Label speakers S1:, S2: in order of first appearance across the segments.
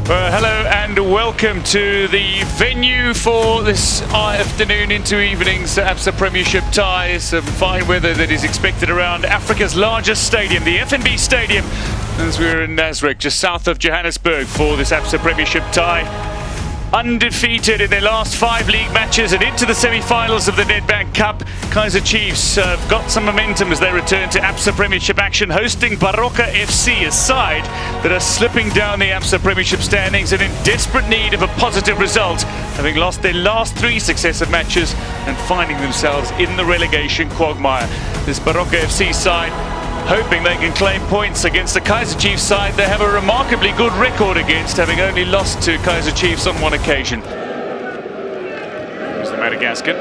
S1: Well, hello and welcome to the venue for this afternoon into evening's Absa Premiership tie. Some fine weather that is expected around Africa's largest stadium, the FNB Stadium, as we're in Nasrec, just south of Johannesburg, for this Absa Premiership tie. Undefeated in their last 5 league matches and into the semi-finals of the Nedbank Cup. Kaizer Chiefs have got some momentum as they return to Absa Premiership action, hosting Baroka FC, a side that are slipping down the Absa Premiership standings and in desperate need of a positive result, having lost their last 3 successive matches and finding themselves in the relegation quagmire. This Baroka FC side hoping they can claim points against the Kaizer Chiefs side they have a remarkably good record against, having only lost to Kaizer Chiefs on 1 occasion. Here's the Madagascan,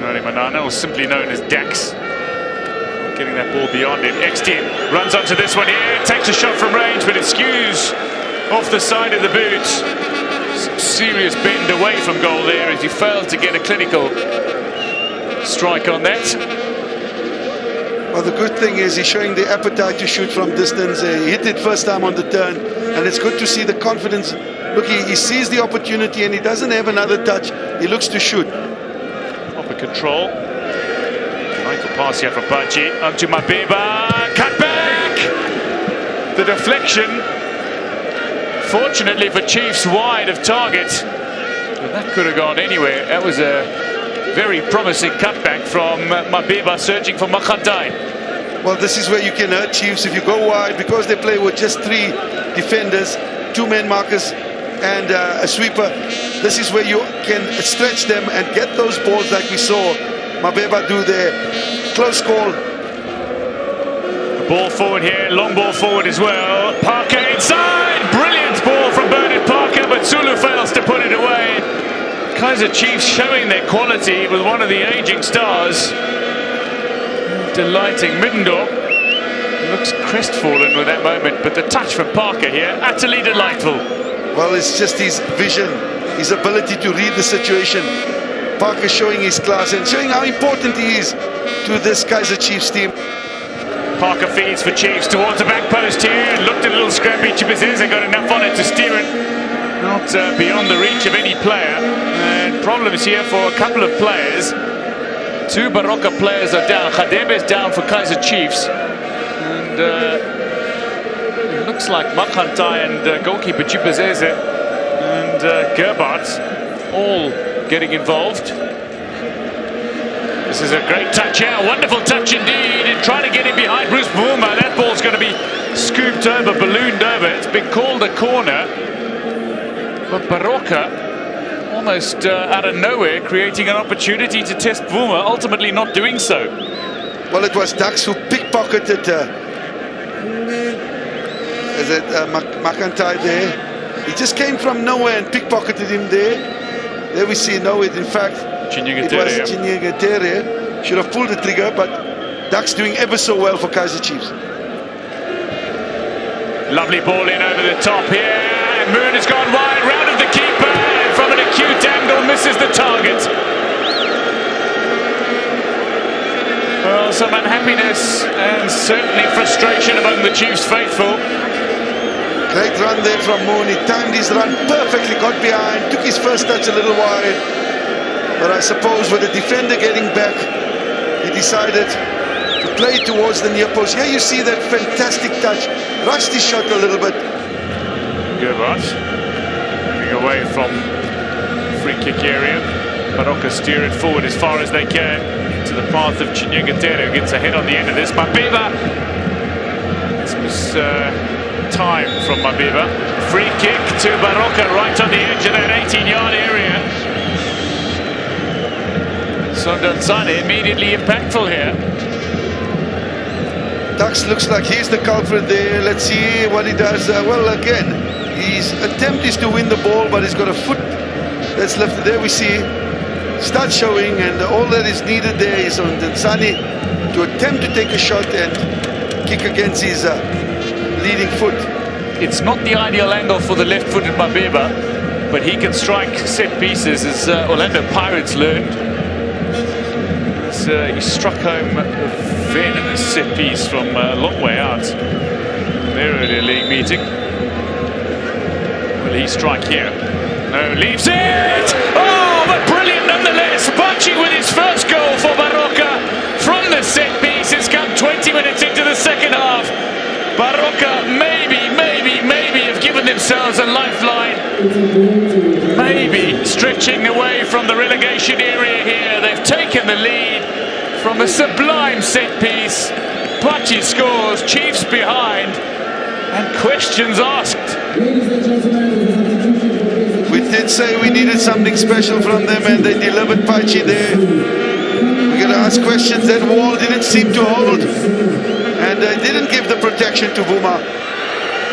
S1: Nari Manana, or simply known as Dax. Getting that ball beyond him. XT runs onto this one here, takes a shot from range, but it skews off the side of the boot. Some serious bend away from goal there as he failed to get a clinical strike on that.
S2: Well, the good thing is he's showing the appetite to shoot from distance. He hit it first time on the turn, and it's good to see the confidence. Look, he sees the opportunity and he doesn't have another touch. He looks to shoot.
S1: Proper control. Right for pass here from Bachi. Onto Mabeba. Cut back! The deflection. Fortunately for Chiefs, wide of target. But that could have gone anywhere. That was a very promising cutback from Mabeba, searching for Makhantai.
S2: Well, this is where you can hurt Chiefs if you go wide, because they play with just 3 defenders, 2 man markers and a sweeper. This is where you can stretch them and get those balls like we saw Mabeba do there. Close call.
S1: The ball forward here, long ball forward as well. Parker inside, brilliant ball from Bernard Parker, but Zulu fails to put it away. Kaizer Chiefs showing their quality with one of the aging stars. Delighting. Middendorp looks crestfallen with that moment, but the touch from Parker here, utterly delightful.
S2: Well, it's just his vision, his ability to read the situation. Parker showing his class and showing how important he is to this Kaizer Chiefs team.
S1: Parker feeds for Chiefs towards the back post here. Looked a little scrappy. Chibizeze got enough on it to steer it. Not beyond the reach of any player, and problems here for a couple of players. 2 Baroka players are down. Khadebe is down for Kaizer Chiefs, and it looks like Makhantai and goalkeeper Chibizeze and Gerbart all getting involved. This is a great touch here, wonderful touch indeed, and trying to get in behind Bruce Buma. That ball's going to be scooped over, ballooned over. It's been called a corner. But Baroka, almost out of nowhere, creating an opportunity to test Buma, ultimately not doing so.
S2: Well, it was Dax who pickpocketed Makhantai there. He just came from nowhere and pickpocketed him there. There we see no, in fact, it was Chinyegetere. Should have pulled the trigger, but Dax doing ever so well for Kaizer Chiefs.
S1: Lovely ball in over the top here. Moon has gone wide, round of the keeper, and from an acute angle misses the target. Well, some unhappiness and certainly frustration among the Chiefs faithful.
S2: Great run there from Moon. He timed his run perfectly, got behind, took his first touch a little wide. But I suppose with the defender getting back, he decided to play towards the near post. Here you see that fantastic touch. Rushed his shot a little bit.
S1: Gerbart moving away from free kick area. Baroka steer it forward as far as they can to the path of Chinyegetere, who gets ahead on the end of this. Mabeba. This was time from Mabeba. Free kick to Baroka right on the edge of that 18-yard area. Sondansane immediately impactful here.
S2: Dax looks like he's the culprit there. Let's see what he does. Well, again, his attempt is to win the ball, but he's got a foot that's left. There we see start showing, and all that is needed there is on Dansani to attempt to take a shot and kick against his leading foot.
S1: It's not the ideal angle for the left-footed Mabeba, but he can strike set pieces, as Orlando Pirates learned. He struck home a venomous set piece from a long way out in their earlier league meeting. Will he strike here? No, leaves it! Oh, but brilliant nonetheless. Bachi with his first goal for Baroka from the set piece. It's come 20 minutes into the second half. Baroka maybe have given themselves a lifeline. Maybe stretching away from the relegation area here. They've taken the lead from a sublime set piece. Bachi scores, Chiefs behind, and questions asked.
S2: We did say we needed something special from them, and they delivered. Bachi there. We're going to ask questions. That wall didn't seem to hold, and they didn't give the protection to Vuma.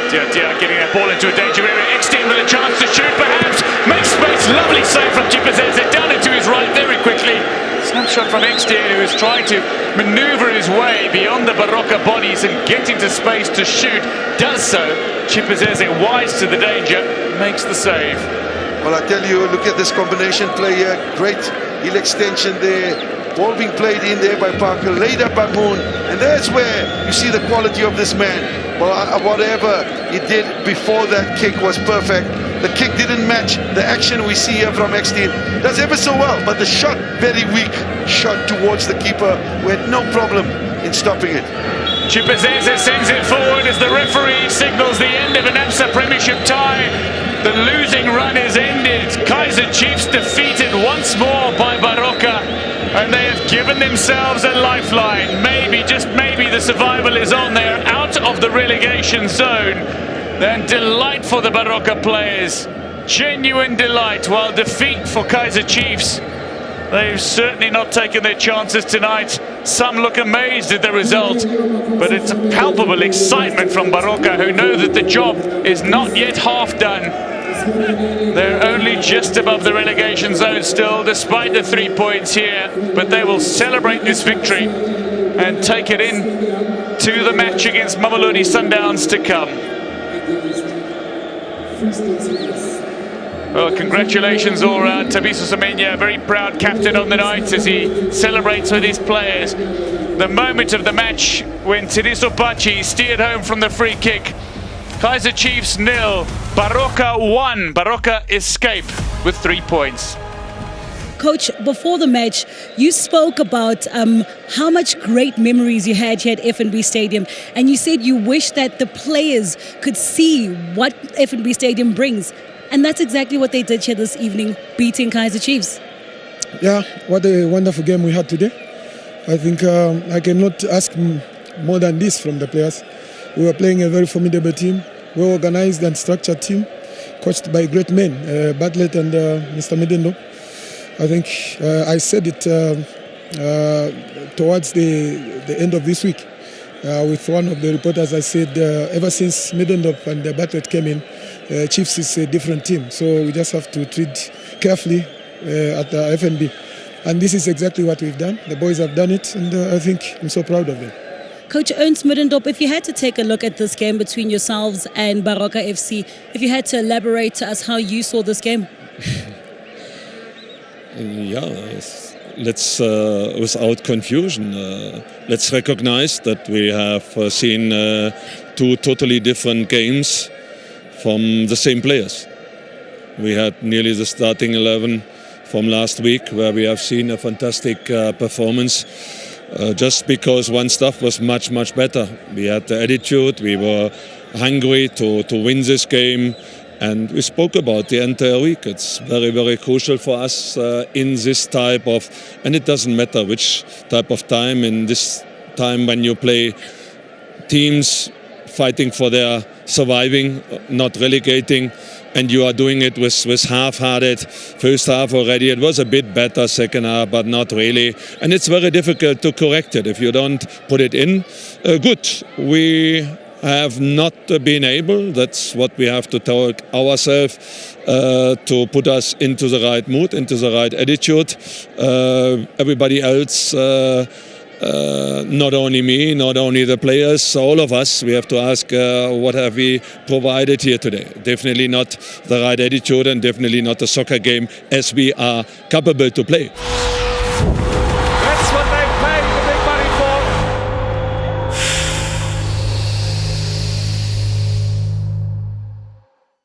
S1: Dia getting that ball into a danger area. Extend with a chance to shoot, perhaps. Makes space. Lovely save from Chipazeze. Down into his right very quickly. Snapshot from Extend, who is trying to maneuver his way beyond the Baroka bodies and get into space to shoot. Does so. Chipazeze, wise to the danger, makes the save.
S2: Well, I tell you, look at this combination play here. Great heel extension there. Ball being played in there by Parker, laid up by Moon, and that's where you see the quality of this man. Well, whatever he did before that kick was perfect. The kick didn't match the action we see here from Extend. Does ever so well, but the shot, very weak shot towards the keeper. We had no problem in stopping it.
S1: Chipazeze sends it forward as the referee signals the end of an Absa Premiership tie. The losing run is ended. Kaizer Chiefs defeated once more by Baroka, and they have given themselves a lifeline. Maybe, just maybe, the survival is on. They're out of the relegation zone. Then delight for the Baroka players. Genuine delight, while defeat for Kaizer Chiefs. They've certainly not taken their chances tonight. Some look amazed at the result, but it's a palpable excitement from Baroka, who know that the job is not yet half done. They're only just above the relegation zone still, despite the 3 points here, but they will celebrate this victory and take it in to the match against Mamelodi Sundowns to come. Well, congratulations all round. Thabiso Semenya, a very proud captain on the night as he celebrates with his players. The moment of the match when Tiriso Bachi steered home from the free kick. Kaizer Chiefs 0, Baroka 1. Baroka escape with 3 points.
S3: Coach, before the match, you spoke about how much great memories you had here at FNB Stadium, and you said you wish that the players could see what FNB Stadium brings. And that's exactly what they did here this evening, beating Kaizer Chiefs.
S4: Yeah, what a wonderful game we had today. I think I cannot ask more than this from the players. We were playing a very formidable team, well-organized and structured team, coached by great men, Bartlett and Mr. Medendo. I think I said it towards the end of this week with one of the reporters. I said ever since Medendo and Bartlett came in, Chiefs is a different team, so we just have to treat carefully at the FNB. And this is exactly what we've done. The boys have done it, and I think I'm so proud of them.
S3: Coach Ernst Middendorp, if you had to take a look at this game between yourselves and Baroka FC, if you had to elaborate to us how you saw this game.
S5: Yeah, let's, without confusion, let's recognize that we have seen two totally different games from the same players. We had nearly the starting 11 from last week, where we have seen a fantastic performance. Just because one stuff was much better. We had the attitude, we were hungry to win this game, and we spoke about the entire week. It's very crucial for us in this type of, and it doesn't matter which type of time, in this time when you play teams fighting for their surviving, not relegating, and you are doing it with half-hearted. First half already, it was a bit better, second half, but not really. And it's very difficult to correct it if you don't put it in. Good, we have not been able, that's what we have to tell ourselves, to put us into the right mood, into the right attitude. Everybody else, not only me, not only the players, all of us, we have to ask what have we provided here today. Definitely not the right attitude, and definitely not the soccer game as we are capable to play.